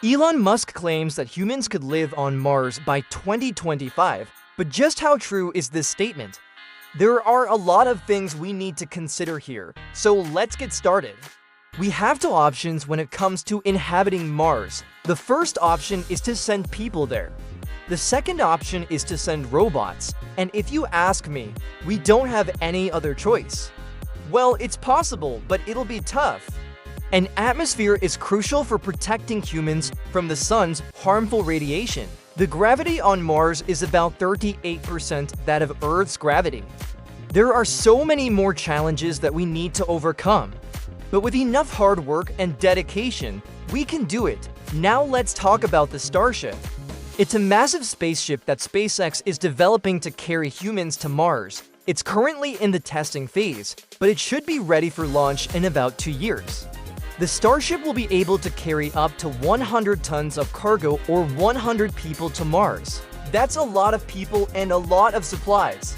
Elon Musk claims that humans could live on Mars by 2025, but just how true is this statement? There are a lot of things we need to consider here, so let's get started. We have two options when it comes to inhabiting Mars. The first option is to send people there. The second option is to send robots, and if you ask me, we don't have any other choice. Well, it's possible, but it'll be tough. An atmosphere is crucial for protecting humans from the sun's harmful radiation. The gravity on Mars is about 38% that of Earth's gravity. There are so many more challenges that we need to overcome. But with enough hard work and dedication, we can do it. Now let's talk about the Starship. It's a massive spaceship that SpaceX is developing to carry humans to Mars. It's currently in the testing phase, but it should be ready for launch in about 2 years. The Starship will be able to carry up to 100 tons of cargo or 100 people to Mars. That's a lot of people and a lot of supplies.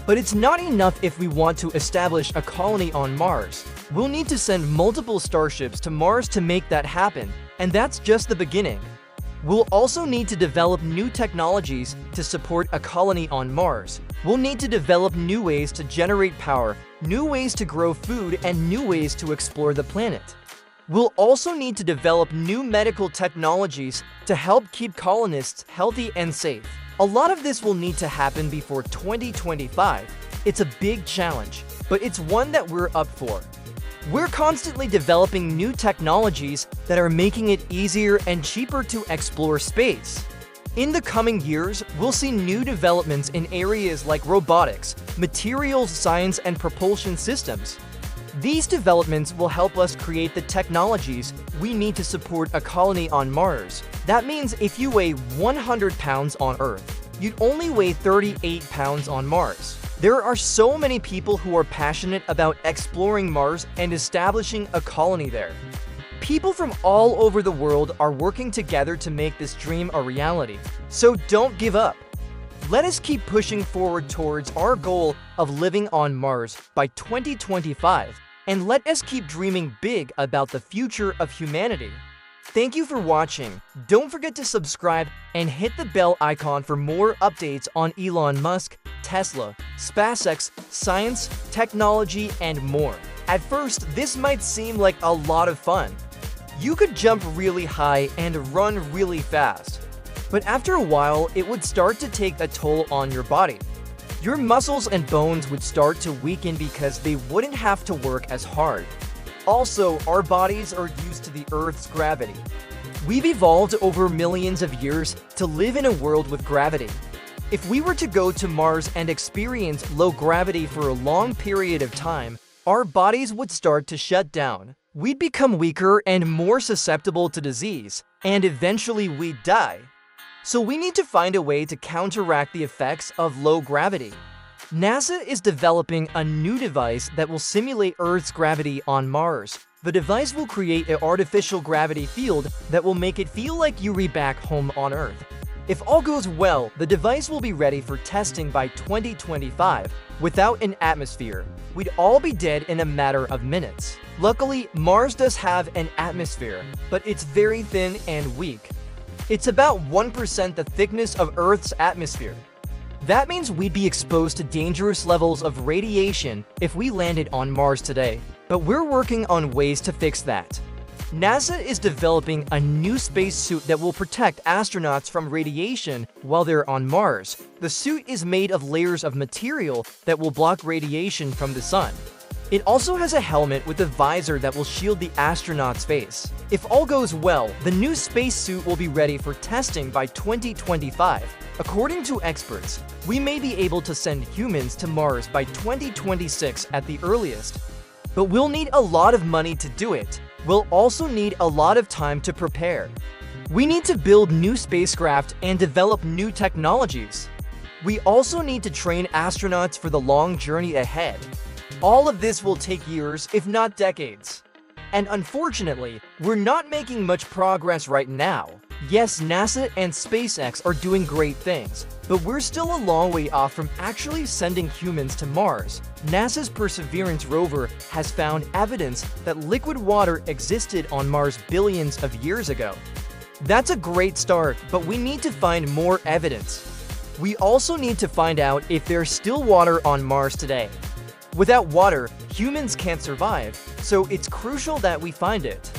But it's not enough if we want to establish a colony on Mars. We'll need to send multiple starships to Mars to make that happen, and that's just the beginning. We'll also need to develop new technologies to support a colony on Mars. We'll need to develop new ways to generate power, new ways to grow food, and new ways to explore the planet. We'll also need to develop new medical technologies to help keep colonists healthy and safe. A lot of this will need to happen before 2025. It's a big challenge, but it's one that we're up for. We're constantly developing new technologies that are making it easier and cheaper to explore space. In the coming years, we'll see new developments in areas like robotics, materials science, and propulsion systems. These developments will help us create the technologies we need to support a colony on Mars. That means if you weigh 100 pounds on Earth, you'd only weigh 38 pounds on Mars. There are so many people who are passionate about exploring Mars and establishing a colony there. People from all over the world are working together to make this dream a reality. So don't give up. Let us keep pushing forward towards our goal of living on Mars by 2025, and let us keep dreaming big about the future of humanity. Thank you for watching. Don't forget to subscribe and hit the bell icon for more updates on Elon Musk, Tesla, SpaceX, science, technology, and more. At first, this might seem like a lot of fun. You could jump really high and run really fast. But after a while, it would start to take a toll on your body. Your muscles and bones would start to weaken because they wouldn't have to work as hard. Also, our bodies are used to the Earth's gravity. We've evolved over millions of years to live in a world with gravity. If we were to go to Mars and experience low gravity for a long period of time, our bodies would start to shut down. We'd become weaker and more susceptible to disease, and eventually we'd die. So we need to find a way to counteract the effects of low gravity. NASA is developing a new device that will simulate Earth's gravity on Mars. The device will create an artificial gravity field that will make it feel like you're back home on Earth. If all goes well, the device will be ready for testing by 2025. Without an atmosphere, we'd all be dead in a matter of minutes. Luckily, Mars does have an atmosphere, but it's very thin and weak. It's about 1% the thickness of Earth's atmosphere. That means we'd be exposed to dangerous levels of radiation if we landed on Mars today. But we're working on ways to fix that. NASA is developing a new space suit that will protect astronauts from radiation while they're on Mars. The suit is made of layers of material that will block radiation from the sun. It also has a helmet with a visor that will shield the astronaut's face. If all goes well, the new spacesuit will be ready for testing by 2025. According to experts, we may be able to send humans to Mars by 2026 at the earliest. But we'll need a lot of money to do it. We'll also need a lot of time to prepare. We need to build new spacecraft and develop new technologies. We also need to train astronauts for the long journey ahead. All of this will take years, if not decades. And unfortunately, we're not making much progress right now. Yes, NASA and SpaceX are doing great things, but we're still a long way off from actually sending humans to Mars. NASA's Perseverance rover has found evidence that liquid water existed on Mars billions of years ago. That's a great start, but we need to find more evidence. We also need to find out if there's still water on Mars today. Without water, humans can't survive, so it's crucial that we find it.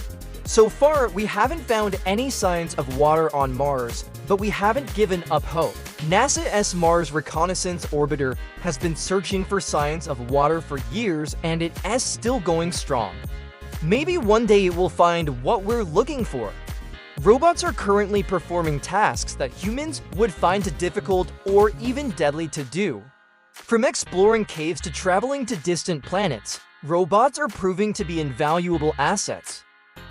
So far, we haven't found any signs of water on Mars, but we haven't given up hope. NASA's Mars Reconnaissance Orbiter has been searching for signs of water for years, and it is still going strong. Maybe one day it will find what we're looking for. Robots are currently performing tasks that humans would find difficult or even deadly to do. From exploring caves to traveling to distant planets, robots are proving to be invaluable assets.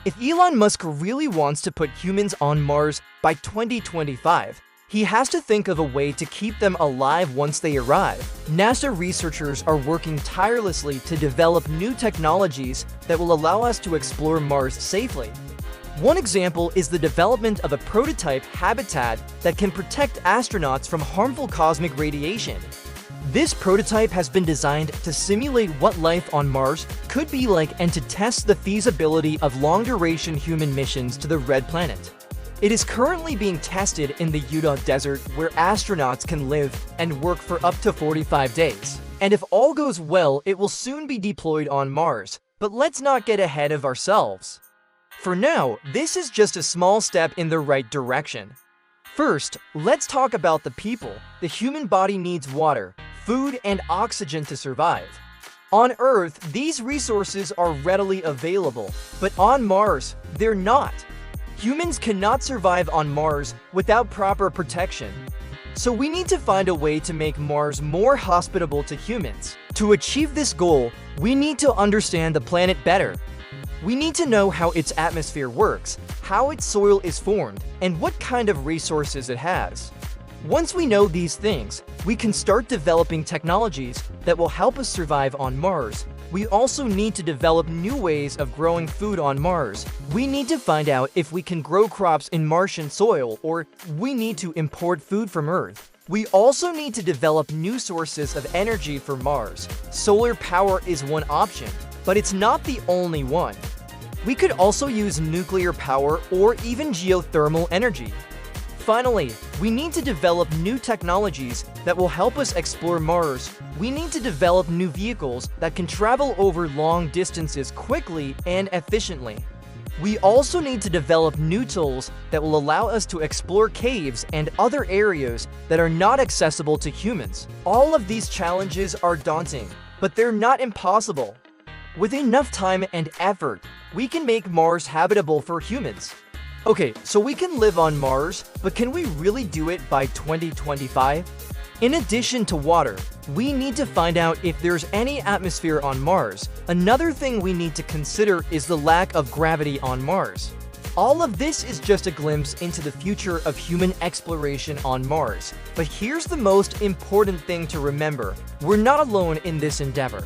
If Elon Musk really wants to put humans on Mars by 2025, he has to think of a way to keep them alive once they arrive. NASA researchers are working tirelessly to develop new technologies that will allow us to explore Mars safely. One example is the development of a prototype habitat that can protect astronauts from harmful cosmic radiation. This prototype has been designed to simulate what life on Mars could be like and to test the feasibility of long-duration human missions to the Red Planet. It is currently being tested in the Utah desert, where astronauts can live and work for up to 45 days. And if all goes well, it will soon be deployed on Mars. But let's not get ahead of ourselves. For now, this is just a small step in the right direction. First, let's talk about the people. The human body needs water, food, and oxygen to survive. On Earth, these resources are readily available, but on Mars, they're not. Humans cannot survive on Mars without proper protection. So we need to find a way to make Mars more hospitable to humans. To achieve this goal, we need to understand the planet better. We need to know how its atmosphere works, how its soil is formed, and what kind of resources it has. Once we know these things, we can start developing technologies that will help us survive on Mars. We also need to develop new ways of growing food on Mars. We need to find out if we can grow crops in Martian soil, or we need to import food from Earth. We also need to develop new sources of energy for Mars. Solar power is one option, but it's not the only one. We could also use nuclear power or even geothermal energy. Finally, we need to develop new technologies that will help us explore Mars. We need to develop new vehicles that can travel over long distances quickly and efficiently. We also need to develop new tools that will allow us to explore caves and other areas that are not accessible to humans. All of these challenges are daunting, but they're not impossible. With enough time and effort, we can make Mars habitable for humans. Okay, so we can live on Mars, but can we really do it by 2025? In addition to water, we need to find out if there's any atmosphere on Mars. Another thing we need to consider is the lack of gravity on Mars. All of this is just a glimpse into the future of human exploration on Mars. But here's the most important thing to remember: we're not alone in this endeavor.